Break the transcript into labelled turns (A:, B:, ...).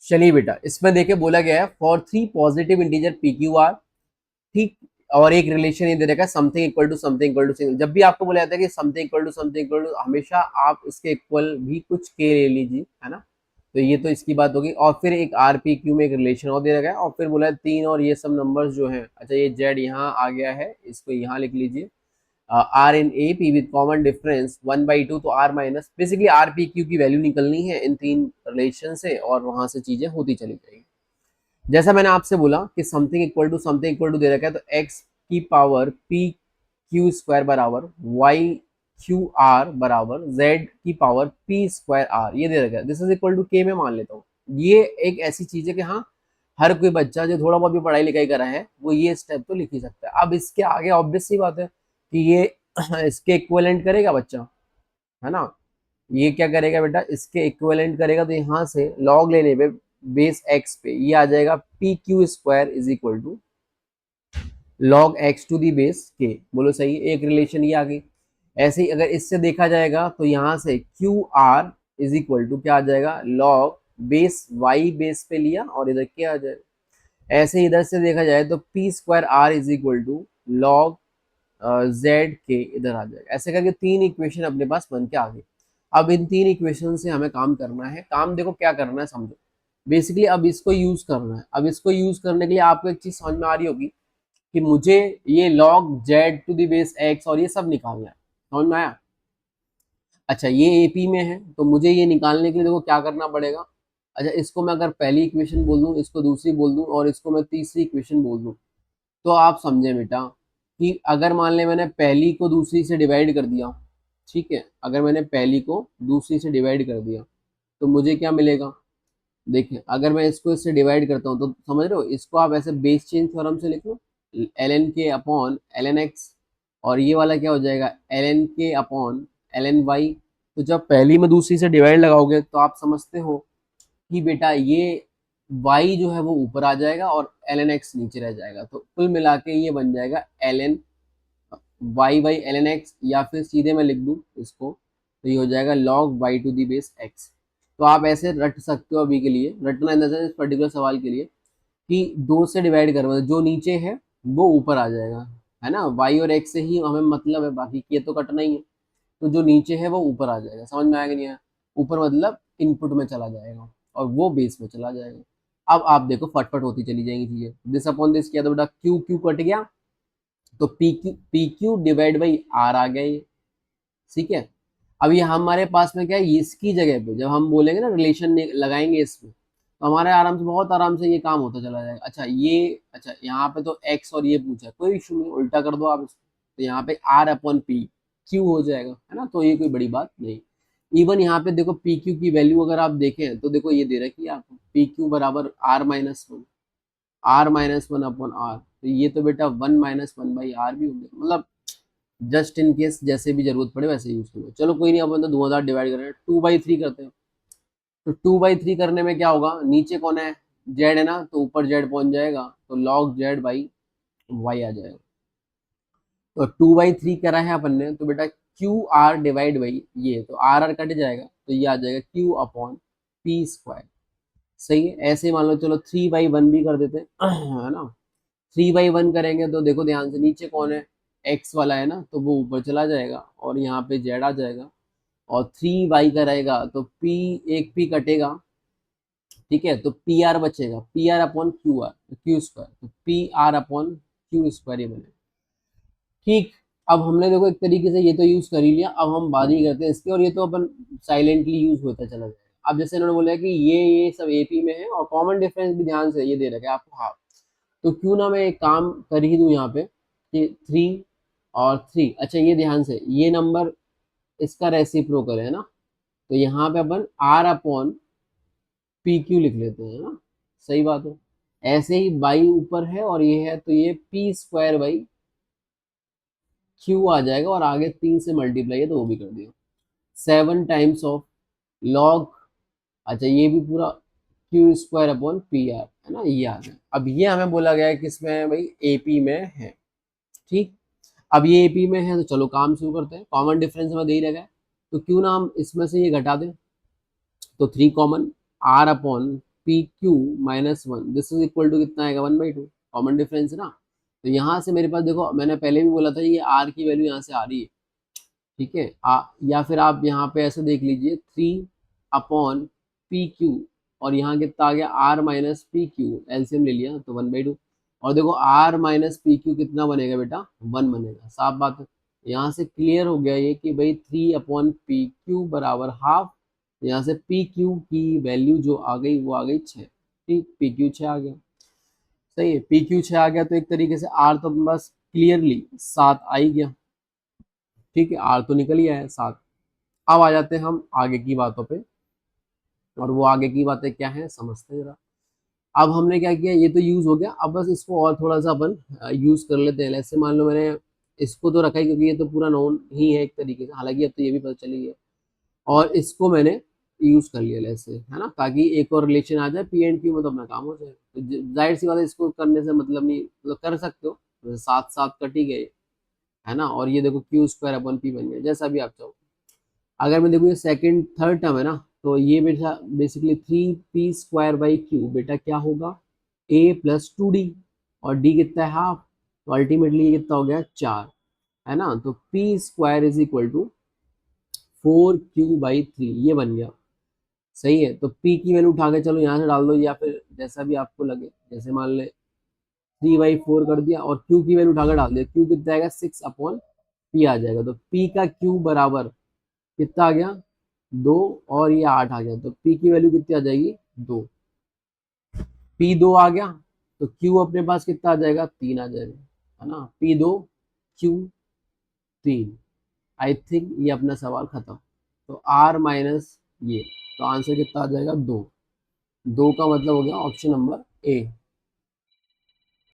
A: चलिए बेटा, इसमें देखे बोला गया है for 3 positive integer p q r, ठीक, और एक रिलेशन ये दे रखा है something equal to something equal to single. जब भी आपको बोला जाता है कि something equal to something equal to, हमेशा आप इसके इक्वल भी कुछ के ले लीजिए, है ना। तो ये तो इसकी बात होगी। और फिर एक आर पी क्यू में एक रिलेशन और दे रखा है, और फिर बोला है 3 और ये सब नंबर्स जो हैं, अच्छा ये जेड यहाँ आ गया है, इसको यहाँ लिख लीजिए। R in A P with common difference 1/2, तो r minus, basically r p q की वैल्यू निकलनी है इन 3 रिलेशन से, और वहां से चीजें होती चली जाएंगी। जैसा मैंने आपसे बोला कि समथिंग इक्वल टू दे रखा है, तो एक्स की पावर पी क्यू स्क्वायर बराबर वाई क्यू आर बराबर जेड की पावर पी स्क्वायर आर, ये दे रखा है। दिस इज इक्वल टू के में मान लेता हूँ। ये एक ऐसी चीज है कि हाँ, हर कोई बच्चा जो थोड़ा बहुत भी पढ़ाई लिखाई कर रहा है वो ये स्टेप तो लिख ही सकता है। अब इसके आगे ऑब्वियस सी बात है कि ये इसके इक्विवेलेंट करेगा बच्चा, है ना। ये क्या करेगा बेटा, इसके इक्विवेलेंट करेगा, तो यहाँ से लॉग लेने पे बेस एक्स पे ये आ जाएगा p q square is equal to log x to the base के। बोलो सही, एक रिलेशन ये आ गई। ऐसे ही अगर इससे देखा जाएगा तो यहाँ से q r is equal to क्या आ जाएगा, लॉग बेस वाई बेस पे लिया और इधर क्या आ जाएगा। ऐसे ही इधर से देखा जाए तो p square r is equal to log z के इधर आ जाएगा। ऐसे करके 3 इक्वेशन अपने पास बन के आ गई। अब इन 3 इक्वेशन से हमें काम करना है। काम देखो क्या करना है, समझो। बेसिकली अब इसको यूज करना है। अब इसको यूज करने के लिए आपको एक चीज समझ में आ रही होगी कि मुझे ये log z to the base x और ये सब निकालना है। समझ में आया। अच्छा ये एपी में है, तो मुझे ये निकालने के लिए देखो क्या करना पड़ेगा। अच्छा इसको मैं अगर पहली इक्वेशन बोल दूं, इसको दूसरी बोल दूं, और इसको मैं तीसरी इक्वेशन बोल दूं, तो आप समझे बेटा कि अगर मान ले मैंने पहली को दूसरी से डिवाइड कर दिया, ठीक है, अगर मैंने पहली को दूसरी से डिवाइड कर दिया तो मुझे क्या मिलेगा। देखिए अगर मैं इसको इससे डिवाइड करता हूँ तो समझ रहे हो, इसको आप ऐसे बेस चेंज थ्योरम से लिख लो, एल एन के अपॉन एल एन एक्स, और ये वाला क्या हो जाएगा, एल एन के अपॉन एल एन वाई। तो जब पहली में दूसरी से डिवाइड लगाओगे तो आप समझते हो कि बेटा ये y जो है वो ऊपर आ जाएगा और एल एन एक्स नीचे रह जाएगा। तो कुल मिला के ये बन जाएगा l n y by l n x, या फिर सीधे मैं लिख दूं इसको तो ये हो जाएगा log y to the base x. तो आप ऐसे रट सकते हो अभी के लिए, रटना इन द सेंस इस पर्टिकुलर सवाल के लिए कि 2 से डिवाइड करना, जो नीचे है वो ऊपर आ जाएगा, है ना। y और x से ही हमें मतलब है, बाकी ये तो कटना ही है। तो जो नीचे है वो ऊपर आ जाएगा। समझ में आएगा नहीं आया, ऊपर मतलब इनपुट में चला जाएगा और वो बेस में चला जाएगा। अब आप देखो फटफट होती चली जाएंगी चीजें। दिस अपॉन दिस किया तो बेटा क्यू क्यू कट गया, तो P Q divide by R आ गया ये, ठीक है। अब ये हमारे पास में क्या है, इसकी जगह पे जब हम बोलेंगे ना रिलेशन लगाएंगे इसमें, तो हमारे आराम से, बहुत आराम से ये काम होता चला जाएगा। अच्छा ये, अच्छा यहाँ पे तो एक्स और ये पूछा, कोई इशू नहीं, उल्टा कर दो आप इसको, तो यहाँ पे आर अपॉन पी क्यू हो जाएगा, है ना। तो ये कोई बड़ी बात नहीं। इवन यहाँ पे देखो पी क्यू की वैल्यू अगर आप देखें तो देखो ये दे रखी है आपको, पी क्यू बराबर r minus one upon r. तो ये तो बेटा 1 - 1/r भी हो गया, मतलब जस्ट इन केस जैसे भी जरूरत पड़े वैसे यूज करो। चलो कोई नहीं, अपन तो 2000 डिवाइड कर रहे हैं, 2/3 करते हैं। तो 2/3 करने में क्या होगा, नीचे कौन है, जेड है ना, तो ऊपर जेड पहुंच जाएगा, तो लॉग जेड बाई वाई आ जाएगा। तो 2/3 करा है अपन ने, तो बेटा क्यू आर डिवाइड बाई ये, तो आर आर कट जाएगा, तो ये आ जाएगा क्यू अपॉन पी स्क्वायर। सही है। ऐसे ही मान लो, चलो 3/1 भी कर देते हैं है ना। 3/1 करेंगे तो देखो ध्यान से, नीचे कौन है, एक्स वाला है ना, तो वो ऊपर चला जाएगा और यहाँ पे जेड आ जाएगा। और 3 y का रहेगा तो पी, एक पी कटेगा, ठीक है, तो पी आर बचेगा, P R upon Q R, Q square, तो P R upon Q square ये बने। ठीक। अब हमने देखो एक तरीके से ये तो यूज कर ही लिया, अब हम बात ही करते हैं इसकी, और ये तो अपन साइलेंटली यूज होता चला जाएगा। अब जैसे इन्होंने बोला कि ये सब एपी में है, और कॉमन डिफरेंस भी ध्यान से ये दे रखा है आपको, हाँ। तो क्यों ना मैं एक काम कर ही दूं यहाँ पे कि 3 और 3, अच्छा ये ध्यान से, ये नंबर इसका रेसिप्रोकल है ना, तो यहाँ पे अपन आर अपॉन पी क्यू लिख लेते हैं ना। सही बात है। ऐसे ही बाई ऊपर है और ये है, तो ये पी स्क्वायर बाई क्यू आ जाएगा, और आगे 3 से मल्टीप्लाई है तो वो भी कर दिया, 7 टाइम्स ऑफ लॉग, अच्छा ये भी पूरा Q square upon P R, है ना, ये आ गया। अब ये हमें बोला गया है किसमें है भाई, एपी में है, ठीक। अब ये एपी में है तो चलो काम शुरू करते हैं। कॉमन डिफरेंस हमें दे ही रहेगा, तो क्यों ना हम इसमें से ये घटा दें, तो 3 common, r upon p q minus one, this is equal to कितना आएगा 1/2, कॉमन डिफरेंस है ना। तो यहाँ से मेरे पास देखो, मैंने पहले भी बोला था ये आर की वैल्यू यहाँ से आ रही है, ठीक है। या फिर आप यहाँ पे ऐसे देख लीजिए 3 अपॉन पी क्यू, और यहाँ कितना आ गया r minus p q, LCM ले लिया तो 1/2। और देखो आर माइनस पी क्यू कितना बनेगा बेटा, 1 बनेगा, साफ बात है। यहाँ से क्लियर हो गया ये कि भाई 3/पी क्यू बराबर हाफ। यहाँ से पी क्यू की वैल्यू जो आ गई वो आ गई 6, ठीक, पी क्यू 6 आ गया, सही है। पी क्यू 6 आ गया तो एक तरीके से आर तो बस क्लियरली 7 आ ही गया, ठीक है, आर तो निकल ही आया 7। अब आ जाते हैं हम आगे की बातों पे, और वो आगे की बातें क्या है समझते हैं जरा। अब हमने क्या किया, ये तो यूज हो गया, अब बस इसको और थोड़ा सा अपन यूज कर लेते हैं। ऐसे मान लो मैंने इसको तो रखा ही क्योंकि ये तो पूरा नोन ही है एक तरीके से, हालांकि अब तो ये भी पता चली है, और इसको मैंने यूज कर लिया ऐसे, है ना, ताकि एक और रिलेशन आ जाए पी एंड क्यू में तो अपना काम हो जाए। तो जाहिर सी बात है इसको करने से मतलब नहीं, मतलब कर सकते हो, जैसे 7 7 कट ही गए, है ना, और ये देखो क्यू स्क्वायर अपन पी बन गया, जैसा भी आप चाहो। अगर मैं देखूँ ये सेकंड थर्ड टर्म है ना, तो ये बेटा बेसिकली 3p² बाई क्यू बेटा क्या होगा, a+2d, और d कितना है हाफ, तो अल्टीमेटली ये कितना हो गया 4, है ना। तो p² = 4q/3, ये बन गया, सही है। तो p की वैल्यू उठा के चलो यहाँ से डाल दो, या फिर जैसा भी आपको लगे, जैसे मान ले 3/4 कर दिया, और q की वैल्यू उठाकर डाल दिया, q कितना आएगा 6/p आ जाएगा। तो p का q बराबर कितना आ गया 2, और ये 8 आ गया, तो p की वैल्यू कितनी आ जाएगी 2, p 2 आ गया, तो q अपने पास कितना आ जाएगा 3 आ जाएगा, है ना, p 2 q 3। आई थिंक ये अपना सवाल खत्म। तो r माइनस ये, तो आंसर कितना आ जाएगा 2, 2 का मतलब हो गया ऑप्शन नंबर ए।